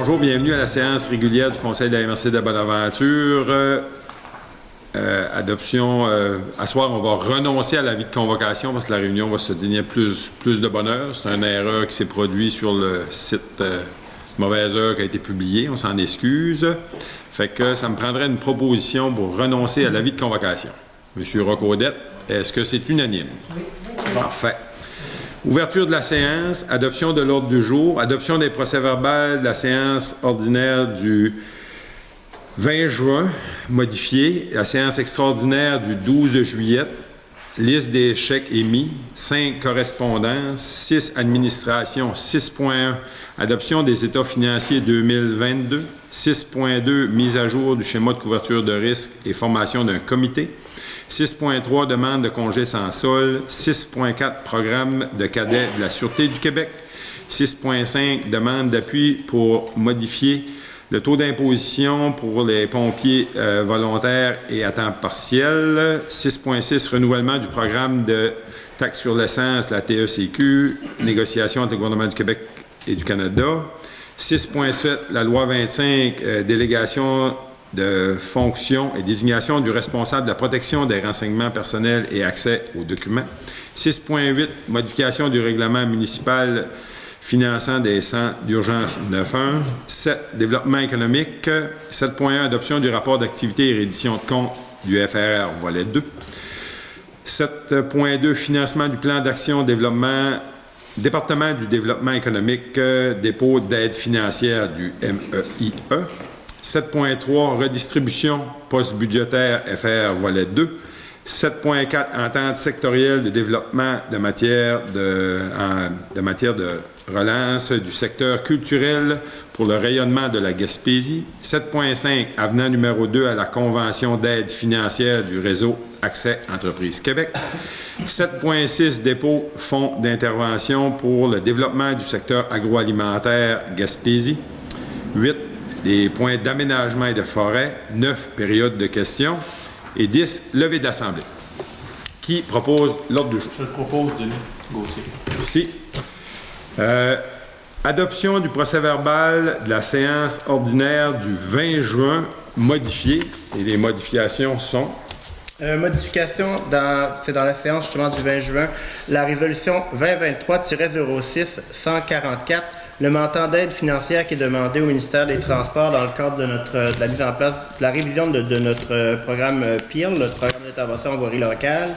bonjour, bienvenue à la séance régulière du Conseil de la MRC de Bonaventure. Adoption, à soir, on va renoncer à l'avis de convocation parce que la réunion va se tenir plus de bonne heure. C'est une erreur qui s'est produite sur le site mauvaise heure qui a été publié, on s'en excuse. Fait que ça me prendrait une proposition pour renoncer à l'avis de convocation. Monsieur Rocodette, est-ce que c'est unanime? Oui. Parfait. Ouverture de la séance, adoption de l'ordre du jour, adoption des procès-verbaux de la séance ordinaire du 20 juin, modifiée, la séance extraordinaire du 12 juillet, liste des chèques émis, 5 correspondances, 6 administrations, 6.1, adoption des états financiers 2022, 6.2, mise à jour du schéma de couverture de risque et formation d'un comité, 6.3, demande de congé sans solde. 6.4, programme de cadets de la Sûreté du Québec. 6.5, demande d'appui pour modifier le taux d'imposition pour les pompiers volontaires et à temps partiel. 6.6, renouvellement du programme de taxe sur l'essence, la TECQ, négociation entre le gouvernement du Québec et du Canada. 6.7, la loi 25, délégation de fonction et désignation du responsable de la protection des renseignements personnels et accès aux documents. 6.8, modification du règlement municipal finançant des centres d'urgence 9.1. 7, développement économique. 7.1, adoption du rapport d'activité et reddition de comptes du FRR, volet 2. 7.2, financement du plan d'action développement département du développement économique, dépôt d'aide financière du MEIE. 7.3, redistribution post-budgétaire FR, volet 2. 7.4, entente sectorielle de développement de matière de relance du secteur culturel pour le rayonnement de la Gaspésie. 7.5, avenant numéro 2 à la Convention d'aide financière du réseau Accès Entreprises Québec. 7.6, dépôt fonds d'intervention pour le développement du secteur agroalimentaire Gaspésie. 8, des points d'aménagement et de forêt, 9 périodes de questions et 10 levées d'assemblée. Qui propose l'ordre du jour? Je le propose, Denis Gauthier. Merci. Adoption du procès-verbal de la séance ordinaire du 20 juin modifié. Et les modifications sont... Modification, c'est dans la séance justement du 20 juin, la résolution 2023-06 144. Le montant d'aide financière qui est demandé au ministère des Transports dans le cadre de la mise en place, de la révision de notre programme PIRL, le programme d'intervention en voirie locale.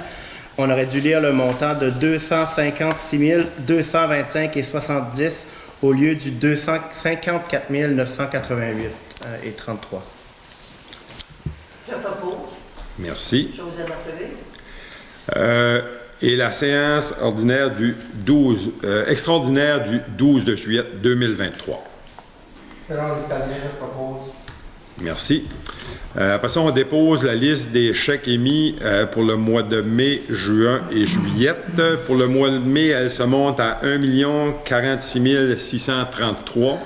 On aurait dû lire le montant de 256 225,70 au lieu du 254 988 et 33. Je propose. Merci. José Martevé. Et la séance ordinaire extraordinaire du 12 de juillet 2023. Gérard Italien, je propose. Merci. Après ça, on dépose la liste des chèques émis pour le mois de mai, juin et juillet. Pour le mois de mai, elle se monte à 1 46 633.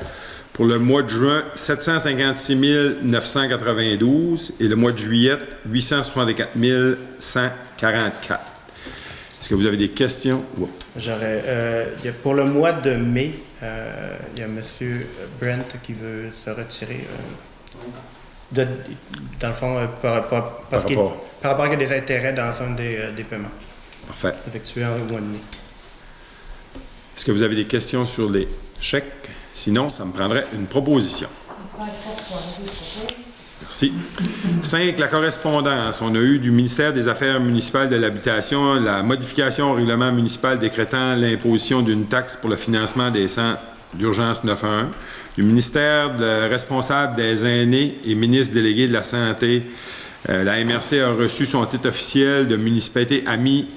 Pour le mois de juin, 756 992. Et le mois de juillet, 864 144. Est-ce que vous avez des questions? Ouais. Pour le mois de mai, il y a M. Brent qui veut se retirer. Dans le fond, par rapport à des intérêts dans un des paiements. Parfait. Effectués en mois de mai. Est-ce que vous avez des questions sur les chèques? Sinon, ça me prendrait une proposition. Merci. 5. La correspondance. On a eu du ministère des Affaires municipales de l'Habitation la modification au règlement municipal décrétant l'imposition d'une taxe pour le financement des centres d'urgence 911. Du ministère responsable des aînés et ministre délégué de la Santé, la MRC a reçu son titre officiel de municipalité Amis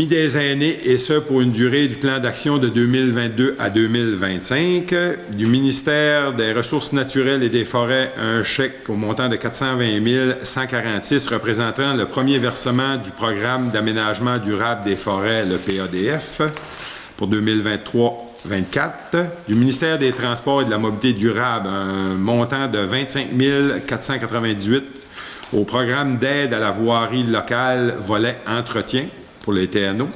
des aînés, et ce pour une durée du plan d'action de 2022 à 2025. Du ministère des Ressources naturelles et des Forêts, un chèque au montant de 420 146 représentant le premier versement du programme d'aménagement durable des forêts, le PADF, pour 2023-24. Du ministère des Transports et de la Mobilité durable, un montant de 25 498 au programme d'aide à la voirie locale, volet entretien, pour les TNO.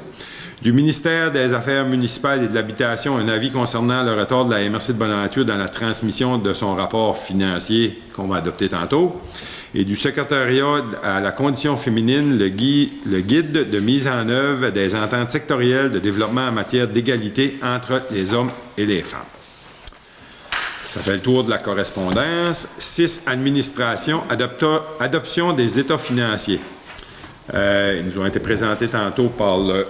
Du ministère des Affaires municipales et de l'Habitation, un avis concernant le retard de la MRC de Bonaventure dans la transmission de son rapport financier qu'on va adopter tantôt. Et du secrétariat à la condition féminine, le guide de mise en œuvre des ententes sectorielles de développement en matière d'égalité entre les hommes et les femmes. Ça fait le tour de la correspondance. 6. Administration, adoption des états financiers. Ils nous ont été présentés tantôt par le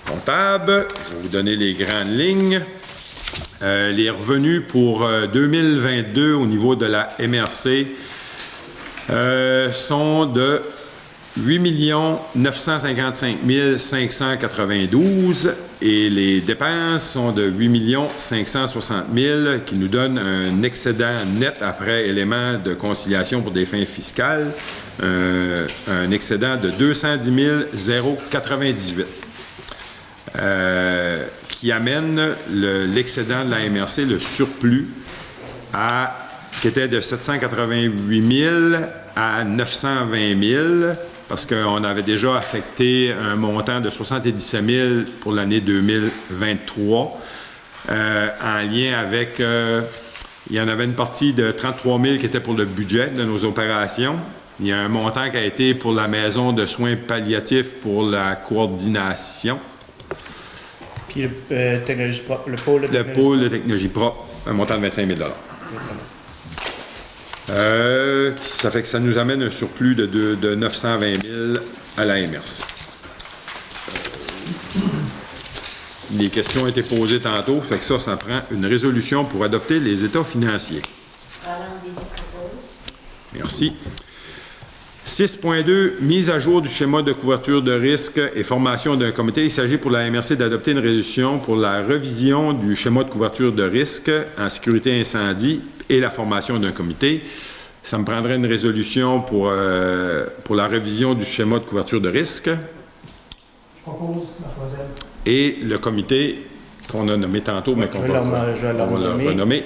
comptable. Je vais vous donner les grandes lignes. Les revenus pour 2022 au niveau de la MRC sont de 8 955 592 et les dépenses sont de 8 560 000 qui nous donnent un excédent net après éléments de conciliation pour des fins fiscales, un excédent de 210 098 qui amène l'excédent de la MRC, le surplus, qui était de 788 000 à 920 000 parce qu'on avait déjà affecté un montant de 77 000 pour l'année 2023 en lien avec... il y en avait une partie de 33 000 qui était pour le budget de nos opérations. Il y a un montant qui a été pour la maison de soins palliatifs pour la coordination. Puis le technologie propre, le pôle de technologie propre, un montant de 25 000 ça fait que ça nous amène un surplus de 920 000 à la MRC. Les questions ont été posées tantôt, fait que ça prend une résolution pour adopter les états financiers. Merci. 6.2, mise à jour du schéma de couverture de risque et formation d'un comité. Il s'agit pour la MRC d'adopter une résolution pour la révision du schéma de couverture de risque en sécurité incendie et la formation d'un comité. Ça me prendrait une résolution pour la révision du schéma de couverture de risque. Je propose, mademoiselle. Et le comité qu'on a nommé tantôt, mais qu'on va le renommer.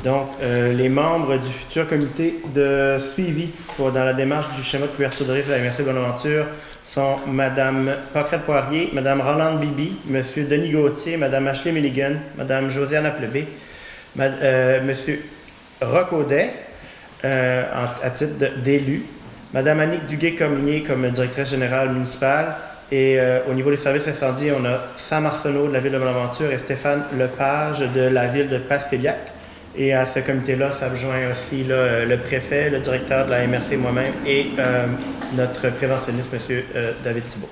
Donc, les membres du futur comité de suivi dans la démarche du schéma de couverture de risque de la MRC Bonaventure sont Mme Paquette Poirier, Mme Rolande Bibi, M. Denis Gauthier, Mme Ashley Milligan, Mme Josiane Applebé, M. Roch Audet, à titre d'élu, Mme Annick Duguay-Commier comme directrice générale municipale, et au niveau des services incendies, on a Sam Arsenault de la ville de Bonaventure et Stéphane Lepage de la ville de Passquéliac. Et à ce comité-là s'adjoint aussi le préfet, le directeur de la MRC, moi-même, et notre préventionniste, M. David Thibault.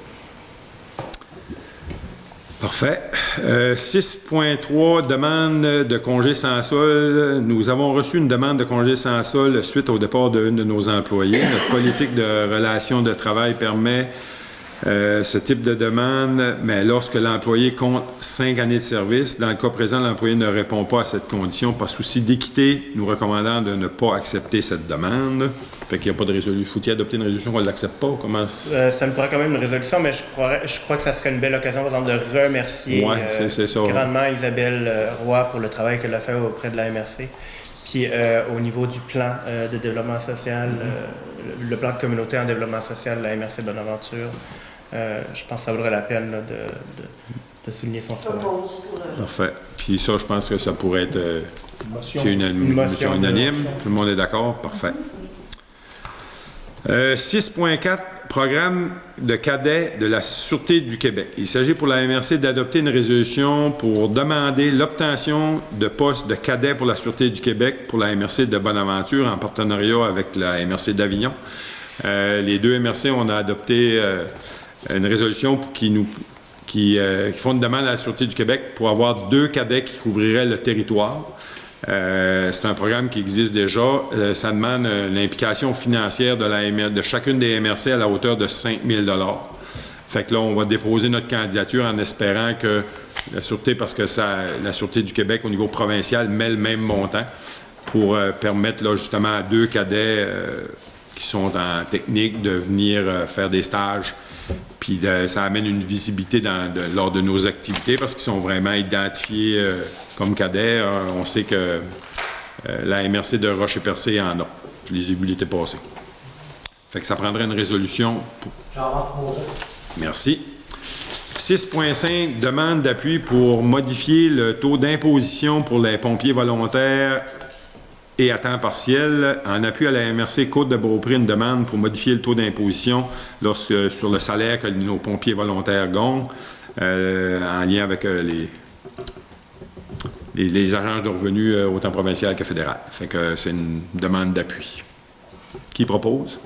Parfait. 6.3, demande de congé sans sol. Nous avons reçu une demande de congé sans sol suite au départ d'un de nos employés. Notre politique de relations de travail permet ce type de demande, mais lorsque l'employé compte 5 années de service, dans le cas présent, l'employé ne répond pas à cette condition. Par souci d'équité, nous recommandons de ne pas accepter cette demande. Fait qu'il n'y a pas de résolution. Faut-il adopter une résolution qu'on ne l'accepte pas? Comment? Ça me prend quand même une résolution, mais je crois que ça serait une belle occasion, par exemple, de remercier grandement Isabelle Roy pour le travail qu'elle a fait auprès de la MRC. Puis au niveau du plan de développement social, le plan de communauté en développement social de la MRC Bonaventure, je pense que ça vaudrait la peine là, de souligner son travail. Parfait. Puis ça, je pense que ça pourrait être une motion unanime. Tout le monde est d'accord? Parfait. 6.4, programme de cadets de la Sûreté du Québec. Il s'agit pour la MRC d'adopter une résolution pour demander l'obtention de postes de cadets pour la Sûreté du Québec pour la MRC de Bonaventure en partenariat avec la MRC d'Avignon. Les deux MRC, on a adopté une résolution qui font une demande à la Sûreté du Québec pour avoir 2 cadets qui couvriraient le territoire. C'est un programme qui existe déjà. Ça demande l'implication financière de chacune des MRC à la hauteur de 5 000 $. Fait que là, on va déposer notre candidature en espérant que la Sûreté, parce que la Sûreté du Québec au niveau provincial met le même montant pour permettre là, justement à 2 cadets qui sont en technique de venir faire des stages. Puis ça amène une visibilité lors de nos activités parce qu'ils sont vraiment identifiés comme cadets. On sait que la MRC de Rocher-Percé en a. Je les ai vus l'été passé. Fait que ça prendrait une résolution. Merci. 6.5, demande d'appui pour modifier le taux d'imposition pour les pompiers volontaires et à temps partiel. En appui à la MRC Côte-de-Beaupré, une demande pour modifier le taux d'imposition sur le salaire que nos pompiers volontaires gagnent en lien avec les agences de revenus autant provinciales que fédérales. Fait que c'est une demande d'appui. Qui propose?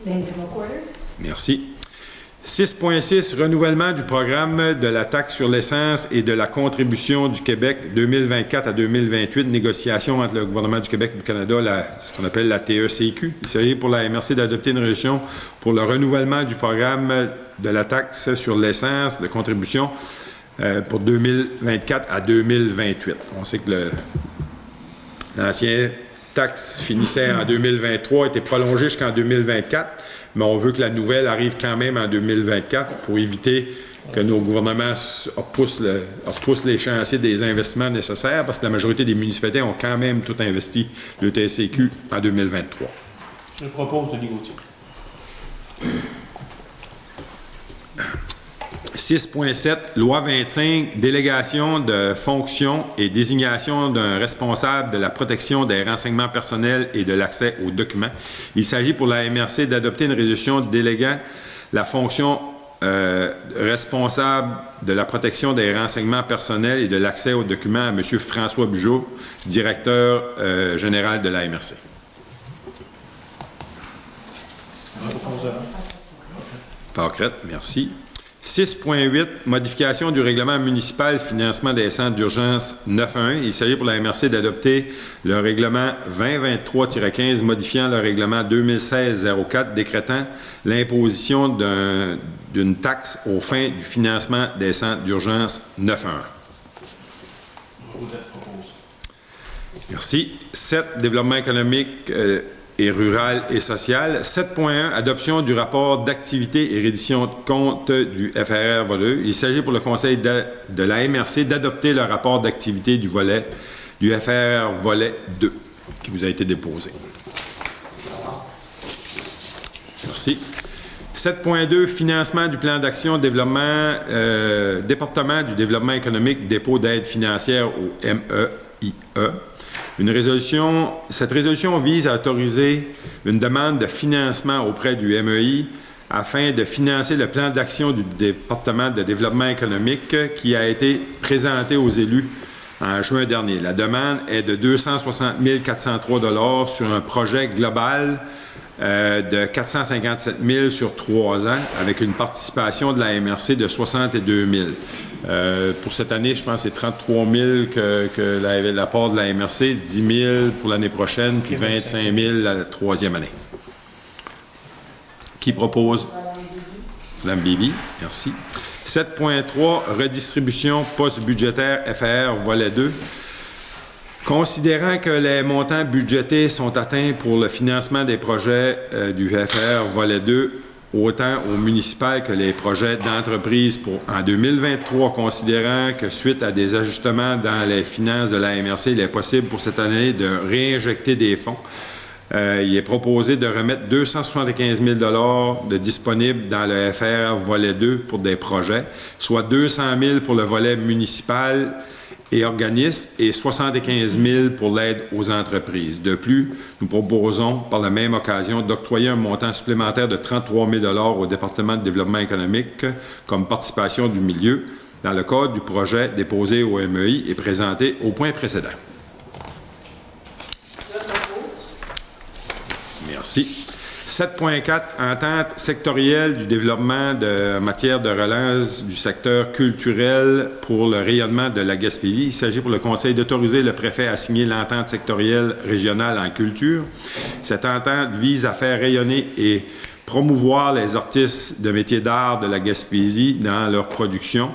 Linda McWhorter. Merci. 6.6, renouvellement du programme de la taxe sur l'essence et de la contribution du Québec 2024 à 2028, négociation entre le gouvernement du Québec et du Canada, ce qu'on appelle la TECQ. Il s'agit pour la MRC d'adopter une résolution pour le renouvellement du programme de la taxe sur l'essence de contribution pour 2024 à 2028. On sait que l'ancienne taxe finissait en 2023, était prolongée jusqu'en 2024. Mais on veut que la nouvelle arrive quand même en 2024 pour éviter que nos gouvernements repoussent l'échéancier des investissements nécessaires parce que la majorité des municipalités ont quand même tout investi le TSCQ en 2023. Je propose Denis Gauthier. 6.7, loi 25, délégation de fonctions et désignation d'un responsable de la protection des renseignements personnels et de l'accès aux documents. Il s'agit pour la MRC d'adopter une résolution déléguant la fonction responsable de la protection des renseignements personnels et de l'accès aux documents à M. François Bugeaud, directeur général de la MRC. Paquette, merci. 6.8, modification du règlement municipal financement des centres d'urgence 9.1. Il s'agit pour la MRC d'adopter le règlement 2023-15 modifiant le règlement 2016-04 décrétant l'imposition d'une taxe aux fins du financement des centres d'urgence 9.1. Merci. 7, développement économique et rural et social. 7.1, adoption du rapport d'activité et reddition de compte du FRR volet 2. Il s'agit pour le conseil de la MRC d'adopter le rapport d'activité du FRR volet 2 qui vous a été déposé. Merci. 7.2, financement du plan d'action développement, département du développement économique, dépôt d'aide financière au MEIE. Cette résolution vise à autoriser une demande de financement auprès du MEI afin de financer le plan d'action du département de développement économique qui a été présenté aux élus en juin dernier. La demande est de 260 403 $ sur un projet global de 457 000 sur 3 ans avec une participation de la MRC de 62 000. Pour cette année, je pense que c'est 33 000 que l'apport de la MRC, 10 000 pour l'année prochaine, puis 25 000 la troisième année. Qui propose? Mme Bibi, merci. 7.3, redistribution post-budgétaire FR volet 2. Considérant que les montants budgétés sont atteints pour le financement des projets du FR volet 2, autant au municipal que les projets d'entreprise en 2023, considérant que suite à des ajustements dans les finances de la MRC, il est possible pour cette année de réinjecter des fonds. Il est proposé de remettre 275 000 $ de disponibles dans le FR volet 2 pour des projets, soit 200 000 pour le volet municipal et organismes et 75 000 pour l'aide aux entreprises. De plus, nous proposons par la même occasion d'octroyer un montant supplémentaire de 33 000 $ au département de développement économique comme participation du milieu dans le cadre du projet déposé au MEI et présenté au point précédent. Merci. 7.4, entente sectorielle du développement en matière de relance du secteur culturel pour le rayonnement de la Gaspésie. Il s'agit pour le Conseil d'autoriser le préfet à signer l'entente sectorielle régionale en culture. Cette entente vise à faire rayonner et promouvoir les artistes de métiers d'art de la Gaspésie dans leur production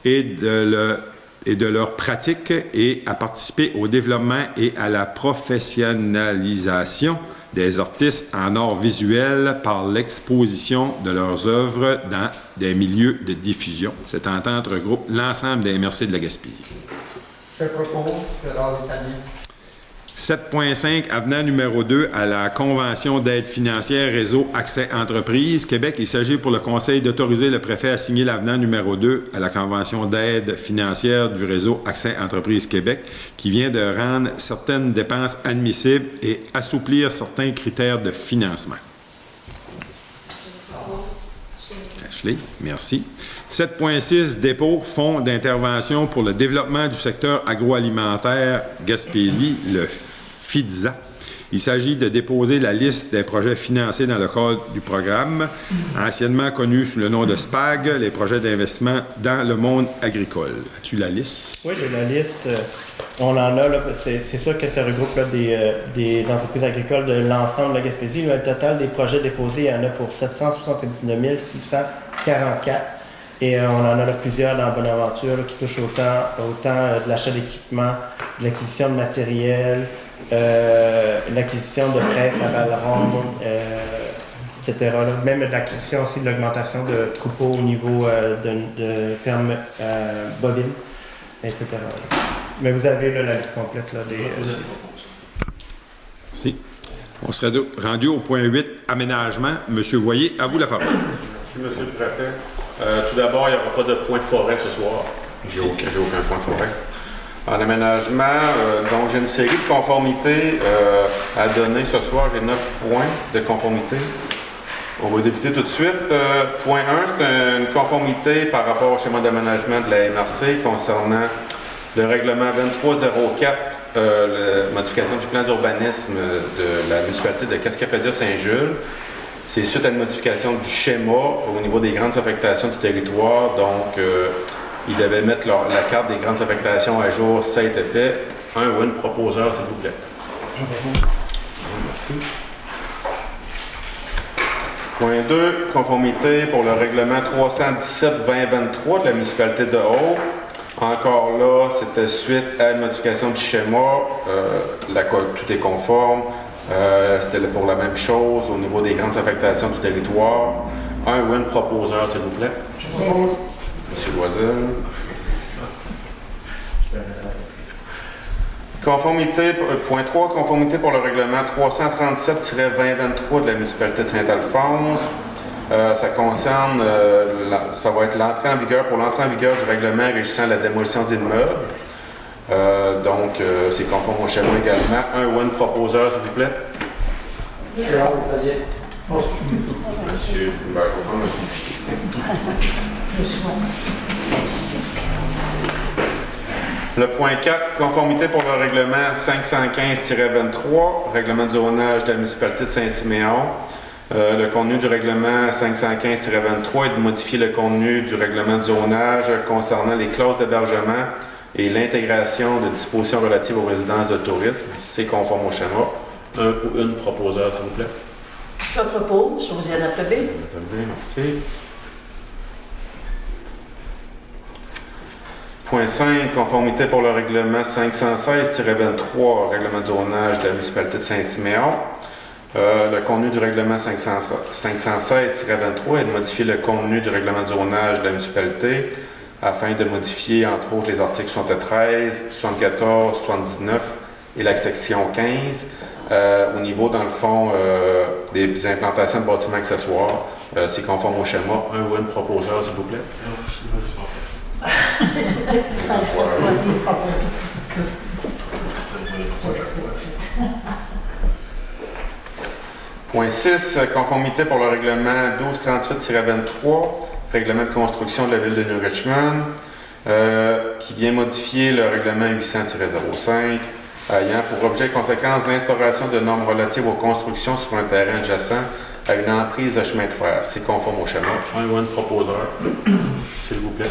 et de leur pratique et à participer au développement et à la professionnalisation des artistes en art visuel par l'exposition de leurs œuvres dans des milieux de diffusion. Cette entente regroupe l'ensemble des MRC de la Gaspésie. Je propose que l'ordre établi. 7.5, avenant numéro 2 à la Convention d'aide financière Réseau Accès Entreprise Québec. Il s'agit pour le Conseil d'autoriser le préfet à signer l'avenant numéro 2 à la Convention d'aide financière du Réseau Accès Entreprise Québec, qui vient de rendre certaines dépenses admissibles et assouplir certains critères de financement. Ashley, merci. 7.6, dépôt Fonds d'intervention pour le développement du secteur agroalimentaire Gaspésie, le FIDSA. Il s'agit de déposer la liste des projets financés dans le cadre du programme, anciennement connu sous le nom de SPAG, les projets d'investissement dans le monde agricole. As-tu la liste? Oui, j'ai la liste. On en a, là, c'est sûr que ça regroupe là, des entreprises agricoles de l'ensemble de la Gaspésie. Le total des projets déposés, il y en a pour 779 644. Et on en a là, plusieurs dans Bonaventure là, qui touchent autant de l'achat d'équipement, de l'acquisition de matériel, l'acquisition de presse à Val-Ronde, etc. Là. Même de l'acquisition aussi de l'augmentation de troupeaux au niveau de fermes bovines, etc. Mais vous avez là, la liste complète là, des... Merci. On serait rendu au point 8, aménagement. Monsieur Voyer, à vous la parole. Merci, Monsieur le Préfet. Tout d'abord, il n'y aura pas de point forêt ce soir. J'ai aucun point forêt. En aménagement, donc j'ai une série de conformités à donner ce soir. J'ai 9 points de conformité. On va débuter tout de suite. Point 1, c'est une conformité par rapport au schéma d'aménagement de la MRC concernant le règlement 2304, la modification du plan d'urbanisme de la municipalité de Cascapedia-Saint-Jules. C'est suite à une modification du schéma au niveau des grandes affectations du territoire. Donc, ils devaient mettre la carte des grandes affectations à jour. Ça a été fait. Un ou une proposeur, s'il vous plaît. Merci. Point 2, conformité pour le règlement 317-2023 de la municipalité de Haut. Encore là, c'était suite à une modification du schéma. Tout est conforme. C'était pour la même chose au niveau des grandes affectations du territoire. Un ou une proposeur, s'il vous plaît. Monsieur Loisel. Conformité, point 3, conformité pour le règlement 337-2023 de la municipalité de Saint-Alphonse. Ça concerne, ça va être l'entrée en vigueur du règlement régissant la démolition d'immeubles. Donc, c'est conforme au schéma également. Un ou une proposeur, s'il vous plaît. Monsieur, je vais prendre monsieur. Le point 4, conformité pour le règlement 515-23, règlement de zonage de la municipalité de Saint-Siméon. Le contenu du règlement 515-23 est de modifier le contenu du règlement de zonage concernant les clauses d'hébergement et l'intégration de dispositions relatives aux résidences de tourisme. C'est conforme au schéma. Un ou une proposeur, s'il vous plaît. Je propose, Josiane Appleby. Merci. Point 5, conformité pour le règlement 516-23, règlement de zonage de la municipalité de Saint-Siméon. Le contenu du règlement 516-23 est de modifier le contenu du règlement de zonage de la municipalité afin de modifier, entre autres, les articles 73, 74, 79 et la section 15 au niveau, dans le fond, des implantations de bâtiments accessoires. C'est conforme au schéma. Un ou une proposeur, s'il vous plaît. Point 6, conformité pour le règlement 1238-23, règlement de construction de la ville de New Richmond, qui vient modifier le règlement 800-05, ayant pour objet et conséquence l'instauration de normes relatives aux constructions sur un terrain adjacent à une emprise de chemin de fer. C'est conforme au schéma. Un ou une proposeur, s'il vous plaît.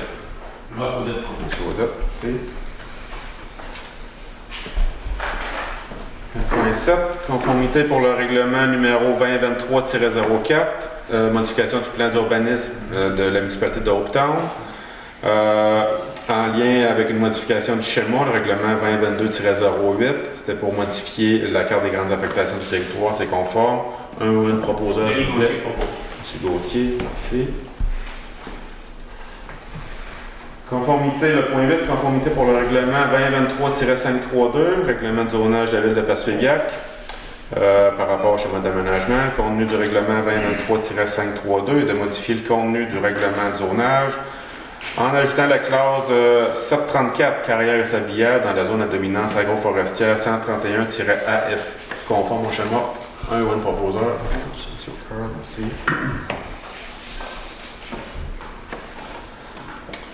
Monsieur Ouellet, merci. Point 7, conformité pour le règlement numéro 2023-04, modification du plan d'urbanisme de la municipalité de Hopetown, en lien avec une modification du schéma, le règlement 2022-08, c'était pour modifier la carte des grandes affectations du territoire, c'est conforme. Un ou une proposeur, s'il vous plaît. Monsieur Gauthier, merci. Conformité, le point 8, conformité pour le règlement 2023-532, règlement de zonage de la ville de Place-Fégac, par rapport au schéma d'aménagement, le contenu du règlement 2023-532 et de modifier le contenu du règlement de zonage en ajoutant la clause 734 carrière et sablière dans la zone à dominance agroforestière 131-AF, conforme au schéma 1 ou un proposeur. Merci.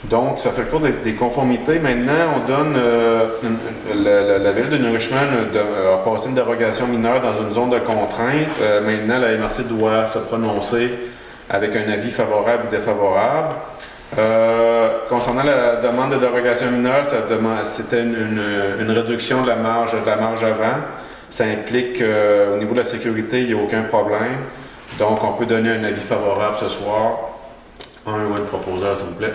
Donc, ça fait le cours des conformités. Maintenant, on donne, la ville de New Richmond a passé une dérogation mineure dans une zone de contrainte. Maintenant, la MRC doit se prononcer avec un avis favorable ou défavorable. Concernant la demande de dérogation mineure, c'était une réduction de la marge avant. Ça implique au niveau de la sécurité, il n'y a aucun problème. Donc, on peut donner un avis favorable ce soir. Un ou un proposeur, s'il vous plaît.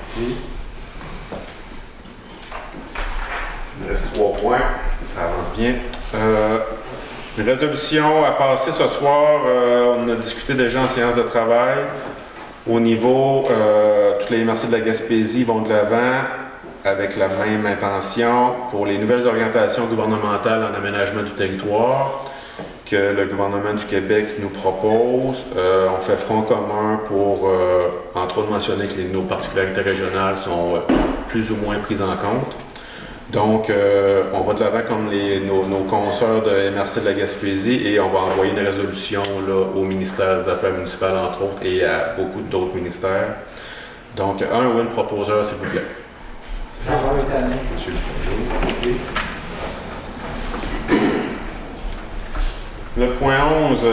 Merci. Il reste 3 points. Ça avance bien. Une résolution à passer ce soir. On a discuté déjà en séance de travail. Au niveau, toutes les MRC de la Gaspésie vont de l'avant avec la même intention pour les nouvelles orientations gouvernementales en aménagement du territoire que le gouvernement du Québec nous propose. On fait front commun pour, entre autres, mentionner que nos particularités régionales sont plus ou moins prises en compte. Donc, on va de l'avant comme nos consoeurs de MRC de la Gaspésie et on va envoyer une résolution là, au ministère des Affaires municipales, entre autres, et à beaucoup d'autres ministères. Donc, un ou une proposeur, s'il vous plaît. Monsieur le Le point 11,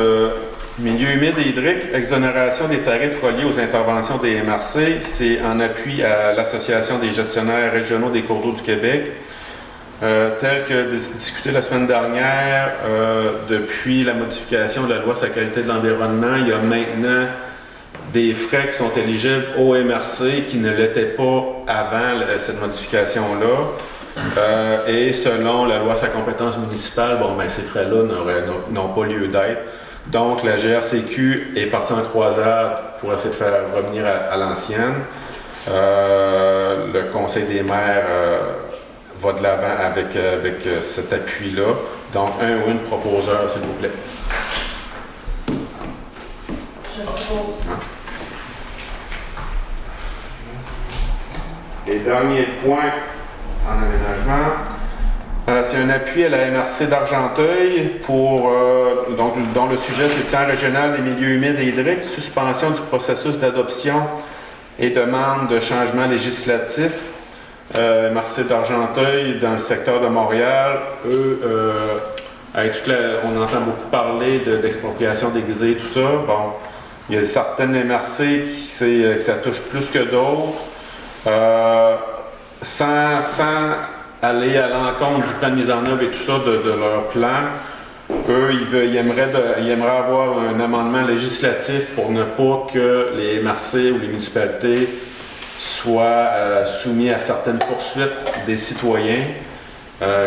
milieu humide et hydrique, exonération des tarifs reliés aux interventions des MRC. C'est en appui à l'Association des gestionnaires régionaux des cours d'eau du Québec. Tel que discuté la semaine dernière, depuis la modification de la loi sur la qualité de l'environnement, il y a maintenant des frais qui sont éligibles au MRC qui ne l'étaient pas avant cette modification-là. Et selon la loi sur la compétence municipale, ces frais-là n'ont pas lieu d'être. Donc, la GRCQ est partie en croisade pour essayer de faire revenir à l'ancienne. Le Conseil des maires va de l'avant avec cet appui-là. Donc, un ou une proposeur, s'il vous plaît. Je propose. Les derniers points en aménagement, c'est un appui à la MRC d'Argenteuil pour, dont le sujet c'est le plan régional des milieux humides et hydriques, suspension du processus d'adoption et demande de changement législatif. MRC d'Argenteuil dans le secteur de Montréal, eux, on entend beaucoup parler d'expropriation déguisée, tout ça. Bon, il y a certaines MRC que ça touche plus que d'autres. Sans aller à l'encontre du plan de mise en œuvre et tout ça de leur plan, eux, ils aimeraient avoir un amendement législatif pour ne pas que les MRC ou les municipalités soient soumis à certaines poursuites des citoyens.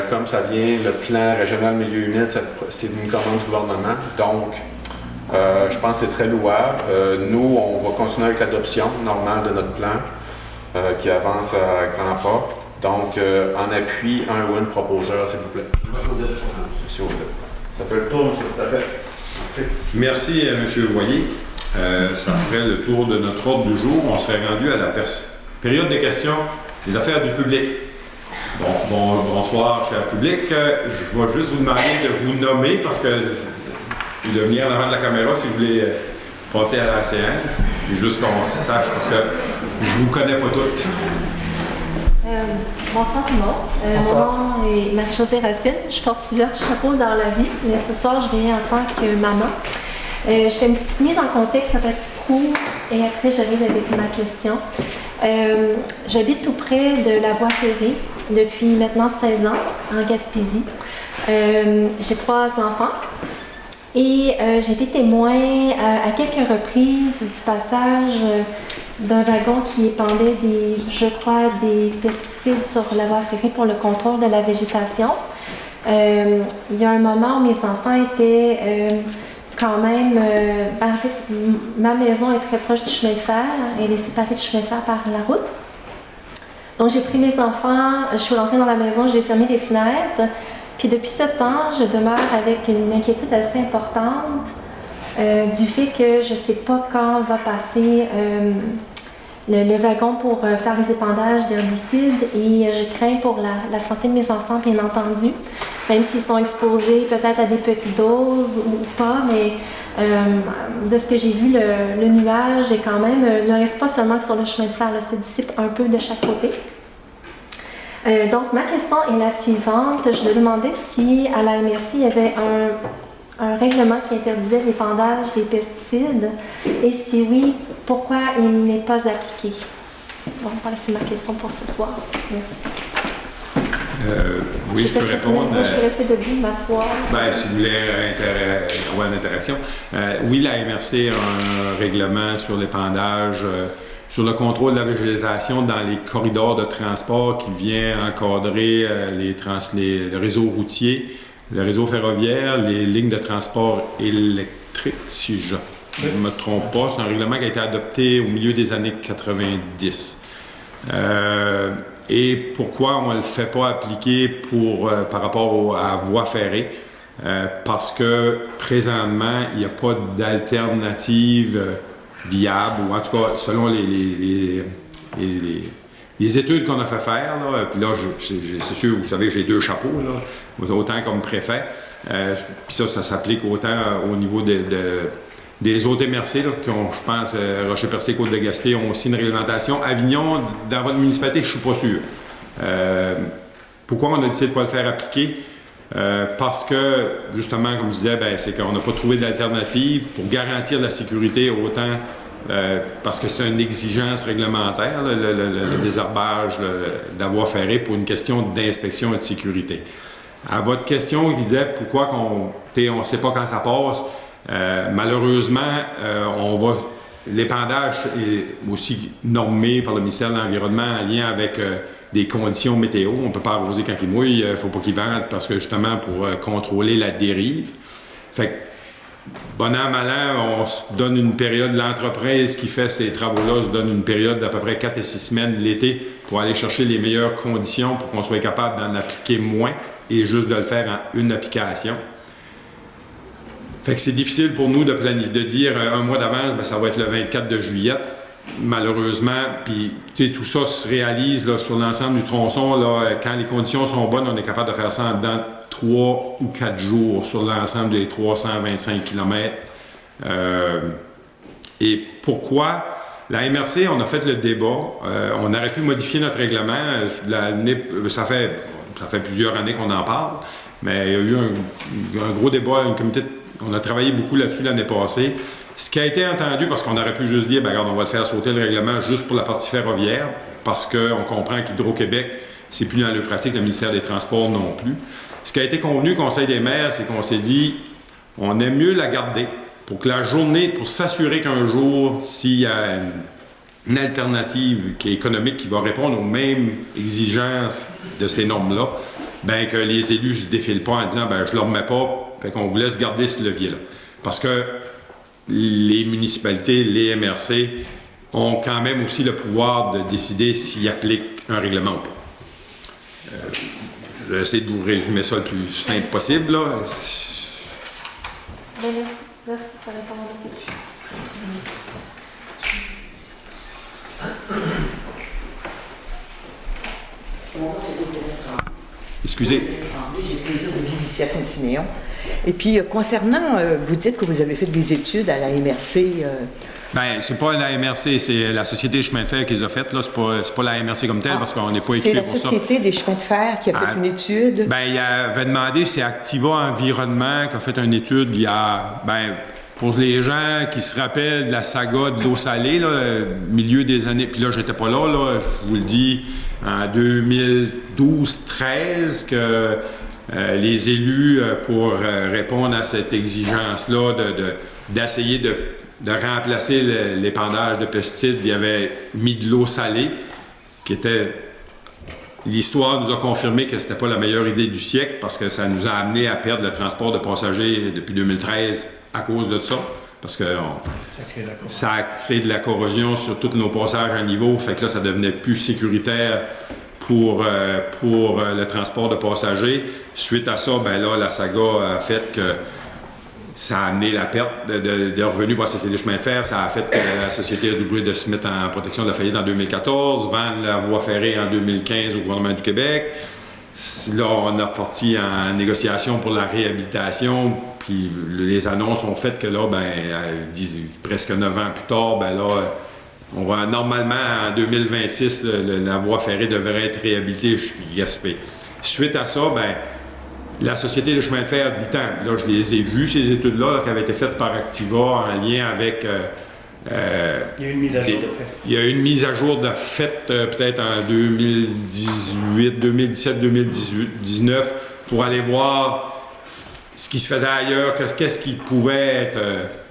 Comme ça vient, le plan régional milieu humide, c'est une commande du gouvernement. Donc, je pense que c'est très louable. Nous, on va continuer avec l'adoption normale de notre plan qui avance à grands pas. Donc, en appui, un ou une proposeur, s'il vous plaît. Monsieur Audet. Ça peut le tour, monsieur, tout à fait. Merci à M. Loyer. Ça ferait le tour de notre ordre du jour. On serait rendu à la période de questions des affaires du public. Donc, bonsoir, cher public. Je vais juste vous demander de vous nommer parce que de venir en avant de la caméra si vous voulez passer à la séance. Puis juste qu'on sache parce que je vous connais pas toutes. Bonsoir tout le monde. Mon nom est Marie-Josée Racine. Je porte plusieurs chapeaux dans la vie, mais ce soir, je viens en tant que maman. Je fais une petite mise en contexte, ça va être court, et après, j'arrive avec ma question. J'habite tout près de la voie ferrée depuis maintenant 16 ans, en Gaspésie. J'ai 3 enfants. Et j'ai été témoin à quelques reprises du passage d'un wagon qui épandait des pesticides sur la voie ferrée pour le contrôle de la végétation. Il y a un moment où mes enfants étaient quand même, en fait, ma maison est très proche du chemin de fer. Elle est séparée du chemin de fer par la route. Donc, j'ai pris mes enfants, je suis rentrée dans la maison, j'ai fermé les fenêtres. Puis depuis ce temps, je demeure avec une inquiétude assez importante du fait que je ne sais pas quand va passer le wagon pour faire les épandages d'herbicides et je crains pour la santé de mes enfants, bien entendu, même s'ils sont exposés peut-être à des petites doses ou pas, mais de ce que j'ai vu, le nuage est quand même, ne reste pas seulement sur le chemin de fer, là, se dissipe un peu de chaque côté. Donc, ma question est la suivante. Je me demandais si à la MRC, il y avait un règlement qui interdisait l'épandage des pesticides et si oui, pourquoi il n'est pas appliqué? Bon, voilà, c'est ma question pour ce soir. Merci. Oui, je peux répondre. Je peux rester debout, m'asseoir. Ben, si vous voulez avoir une interaction. Oui, la MRC a un règlement sur l'épandage, sur le contrôle de la végétation dans les corridors de transport qui vient encadrer le réseau routier, le réseau ferroviaire, les lignes de transport électrique, si je ne me trompe pas. C'est un règlement qui a été adopté au milieu des années 90. Et pourquoi on ne le fait pas appliquer par rapport à voie ferrée? Parce que présentement, il n'y a pas d'alternative viable, ou en tout cas, selon les études qu'on a fait faire, là, puis là, c'est sûr, vous savez, j'ai deux chapeaux, là, autant comme préfet, puis ça s'applique autant au niveau des autres MRC, là, qui ont, je pense, Rocher-Percé, Côte-de-Gaspé, ont aussi une réglementation. Avignon, dans votre municipalité, je ne suis pas sûr. Pourquoi on a décidé de ne pas le faire appliquer? Parce que, justement, comme je disais, c'est qu'on n'a pas trouvé d'alternative pour garantir la sécurité autant, parce que c'est une exigence réglementaire, le désherbage de la voie ferrée pour une question d'inspection et de sécurité. À votre question, qui disait pourquoi on ne sait pas quand ça passe, malheureusement, l'épandage est aussi normé par le ministère de l'Environnement en lien avec des conditions météo. On ne peut pas arroser quand il mouille, il ne faut pas qu'il vente parce que justement pour contrôler la dérive. Fait que, bon an, mal an, on se donne une période, l'entreprise qui fait ces travaux-là se donne une période d'à peu près 4 à 6 semaines l'été pour aller chercher les meilleures conditions pour qu'on soit capable d'en appliquer moins et juste de le faire en une application. Fait que c'est difficile pour nous de dire un mois d'avance, ça va être le 24 de juillet. Malheureusement, puis tout ça se réalise là, sur l'ensemble du tronçon. Là, quand les conditions sont bonnes, on est capable de faire ça en dedans 3 ou 4 jours sur l'ensemble des 325 km. Et pourquoi? La MRC, on a fait le débat. On aurait pu modifier notre règlement. Ça fait plusieurs années qu'on en parle, mais il y a eu un gros débat, on a travaillé beaucoup là-dessus l'année passée. Ce qui a été entendu, parce qu'on aurait pu juste dire, regarde, on va le faire sauter le règlement juste pour la partie ferroviaire, parce qu'on comprend qu'Hydro-Québec, c'est plus dans le pratique, le ministère des Transports non plus. Ce qui a été convenu au Conseil des maires, c'est qu'on s'est dit, on aime mieux la garder pour que la journée, pour s'assurer qu'un jour, s'il y a une alternative qui est économique, qui va répondre aux mêmes exigences de ces normes-là, que les élus ne se défilent pas en disant, je ne le remets pas, fait qu'on vous laisse garder ce levier-là. Parce que les municipalités, les MRC, ont quand même aussi le pouvoir de décider s'ils appliquent un règlement ou pas. Je vais essayer de vous résumer ça le plus simple possible, là. Merci, ça répond à la question. Excusez. J'ai le plaisir de vivre ici à Saint-Siméon. Et puis, concernant, vous dites que vous avez fait des études à la MRC. C'est pas la MRC, c'est la Société Chemin de fer qui les a faites. Là. C'est pas la MRC comme telle, parce qu'on n'est pas équipé pour ça. C'est la Société des chemins de fer qui a fait une étude. Il avait demandé, c'est Activa Environnement qui a fait une étude il y a... pour les gens qui se rappellent de la saga de l'eau salée, là, milieu des années... Puis là, j'étais pas là, je vous le dis, en 2012-13, que les élus, pour répondre à cette exigence-là, d'essayer de remplacer l'épandage de pesticides, il y avait mis de l'eau salée, qui était... L'histoire nous a confirmé que c'était pas la meilleure idée du siècle, parce que ça nous a amené à perdre le transport de passagers depuis 2013 à cause de ça, parce que Ça crée la ça a créé de la corrosion sur tous nos passages à niveau, fait que là, ça devenait plus sécuritaire pour le transport de passagers. Suite à ça, ben là, la saga a fait que ça a amené la perte de revenus pour la Société des chemins de fer. Ça a fait que la Société a doublé de se mettre en protection de la faillite en 2014, vendre la voie ferrée en 2015 au gouvernement du Québec. Là, on a parti en négociation pour la réhabilitation, puis les annonces ont fait que là, presque 9 ans plus tard, ben là, on va normalement en 2026, la voie ferrée devrait être réhabilitée jusqu'à Gaspé. Suite à ça, ben la Société de chemin de fer du temps, là, je les ai vues, ces études-là, qui avaient été faites par Activa en lien avec... Il y a eu une mise à jour de fait. Il y a eu une mise à jour de fait peut-être en 2018, 2017, 2019 pour aller voir ce qui se faisait ailleurs, qu'est-ce qui pouvait être...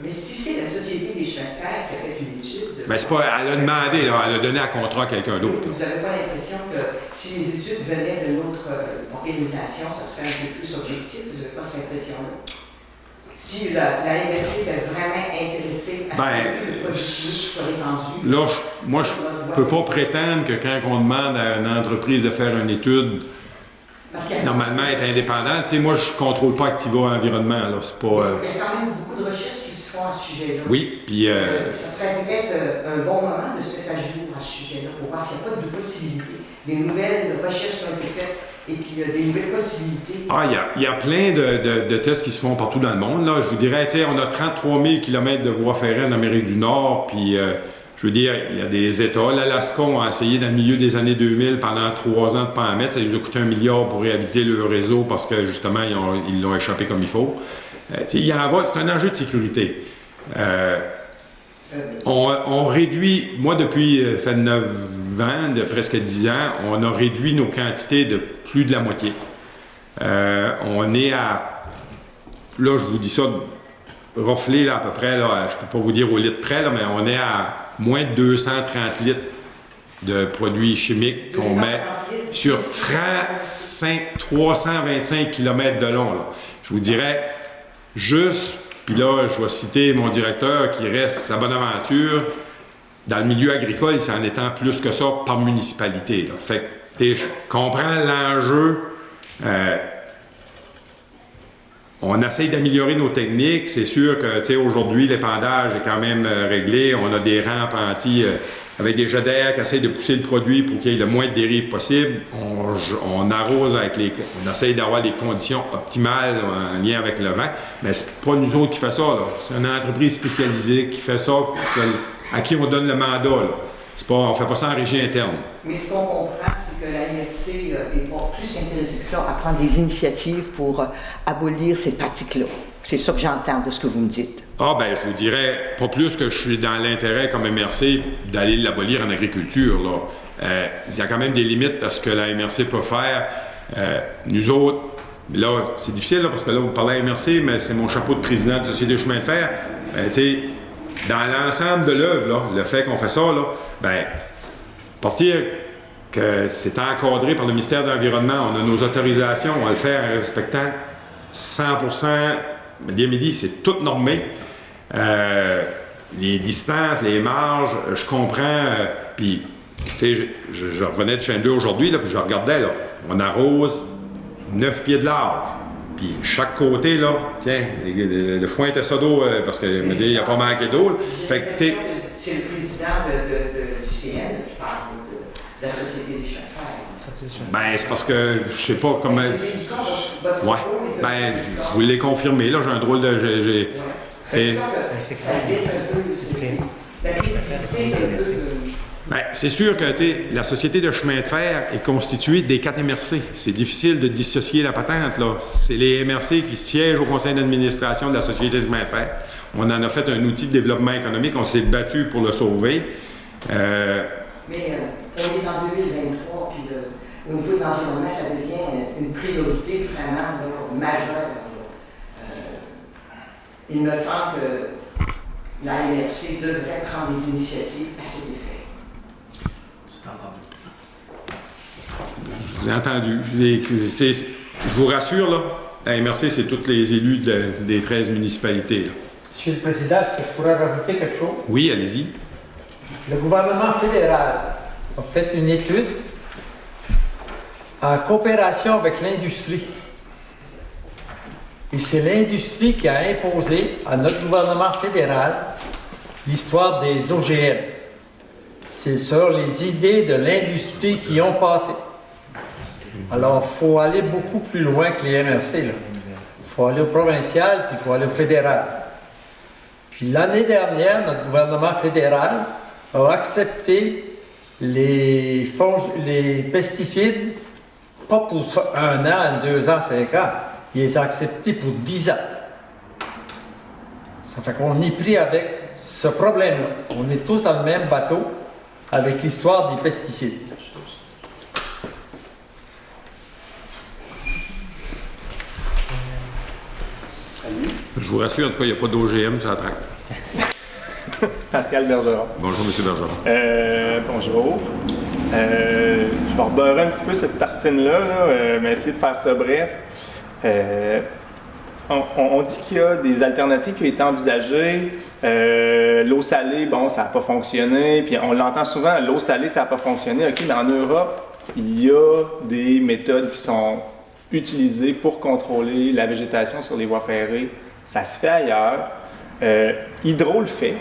Mais si c'est la Société des chemins de fer qui a fait une étude... Ben, c'est pas... Elle a demandé, là, elle a donné un contrat à quelqu'un d'autre. Vous n'avez pas l'impression que si les études venaient de notre organisation, ça serait un peu plus objectif? Vous n'avez pas cette impression-là? Si la MRC était vraiment intéressée à ce que le produit soit répandu... Là, moi, je peux pas prétendre que quand on demande à une entreprise de faire une étude, normalement, être indépendante, tu sais, moi, je contrôle pas Activa Environnement, là, c'est pas... Il y a quand même beaucoup de recherches qui se font à ce sujet-là. Oui, puis... Ça serait peut-être un bon moment de se mettre à jour à ce sujet-là pour voir s'il n'y a pas de possibilités, des nouvelles recherches qui ont été faites et qu'il y a des nouvelles possibilités. Ah, il y a plein de tests qui se font partout dans le monde. Là. Je vous dirais, tu sais, on a 33 000 km de voies ferrées en Amérique du Nord, puis je veux dire, il y a des États. L'Alaska a essayé dans le milieu des années 2000, pendant 3 ans, de ne pas en mettre. Ça lui a coûté $1 milliard pour réhabiliter le réseau parce que, justement, ils l'ont échappé comme il faut. Tu sais, c'est un enjeu de sécurité. On réduit, moi depuis fait 9 ans, de presque 10 ans, on a réduit nos quantités de plus de la moitié. On est à, là je vous dis ça, roflé là, à peu près, là, je ne peux pas vous dire au litre près, là, mais on est à moins de 230 litres de produits chimiques qu'on met sur 325 km de long. Là. Je vous dirais, juste... Puis là, je vais citer mon directeur qui reste sa bonne aventure. Dans le milieu agricole, il s'en étend plus que ça par municipalité. Là. Ça fait que je comprends l'enjeu. On essaye d'améliorer nos techniques. C'est sûr que aujourd'hui, l'épandage est quand même réglé. On a des rampes anti avec des jets d'air qui essayent de pousser le produit pour qu'il y ait le moins de dérives possible. On arrose on essaye d'avoir des conditions optimales en lien avec le vent, mais c'est pas nous autres qui fait ça. C'est une entreprise spécialisée qui fait ça, à qui on donne le mandat. On ne fait pas ça en régie interne. Mais ce qu'on comprend, c'est que la MRC est pas plus intéressée que ça à prendre des initiatives pour abolir ces pratiques-là. C'est ça que j'entends de ce que vous me dites. Ah, ben, je vous dirais, pas plus que je suis dans l'intérêt comme MRC d'aller l'abolir en agriculture. Il y a quand même des limites à ce que la MRC peut faire. Nous autres, là, c'est difficile, là, parce que là, vous parlez à MRC, mais c'est mon chapeau de président de Société des chemins de fer. Tu sais, dans l'ensemble de l'œuvre, là, le fait qu'on fait ça, là, ben, partir que c'est encadré par le ministère de l'Environnement, on a nos autorisations, on va le faire en respectant 100%. Midi, c'est tout normé. Les distances, les marges, je comprends. Puis, tu sais, je revenais de Chêne 2 aujourd'hui, puis je regardais, là, on arrose 9 pieds de large. Puis, chaque côté, là, tiens, le foin était ça d'eau, parce qu'il il n'y a pas manqué d'eau. Fait que, c'est le président du CN qui parle de la Société des chemins de fer. Ben, c'est parce que je sais pas comment. Ouais. Ben, je vous l'ai confirmé. Là, j'ai un drôle de. C'est sûr que la Société de chemin de fer est constituée des 4 MRC. C'est difficile de dissocier la patente. Là. C'est les MRC qui siègent au conseil d'administration de la Société de chemin de fer. On en a fait un outil de développement économique. On s'est battu pour le sauver. Mais on est en 2023, puis au niveau de l'environnement, ça devient une priorité vraiment majeure. Il me semble que la MRC devrait prendre des initiatives à cet effet. C'est entendu. Je vous ai entendu. Je vous rassure, là, la MRC, c'est tous les élus des 13 municipalités. Là. Monsieur le Président, est-ce que je pourrais rajouter quelque chose? Oui, allez-y. Le gouvernement fédéral a fait une étude en coopération avec l'industrie. Et c'est l'industrie qui a imposé à notre gouvernement fédéral l'histoire des OGM. C'est sur les idées de l'industrie qui ont passé. Alors, il faut aller beaucoup plus loin que les MRC. Il faut aller au provincial, puis il faut aller au fédéral. Puis l'année dernière, notre gouvernement fédéral a accepté les pesticides, pas pour 1 an, 2 ans, 5 ans. Il les a acceptés pour 10 ans. Ça fait qu'on est pris avec ce problème-là. On est tous dans le même bateau avec l'histoire des pesticides. Je vous rassure, en tout cas, il n'y a pas d'OGM sur la traque. Pascal Bergeron. Bonjour, M. Bergeron. Bonjour. Je vais rebeurrer un petit peu cette tartine-là, mais essayer de faire ça bref. On dit qu'il y a des alternatives qui ont été envisagées. L'eau salée, bon, ça n'a pas fonctionné. Puis on l'entend souvent, l'eau salée, ça n'a pas fonctionné. OK, mais en Europe, il y a des méthodes qui sont utilisées pour contrôler la végétation sur les voies ferrées. Ça se fait ailleurs. Hydro le fait,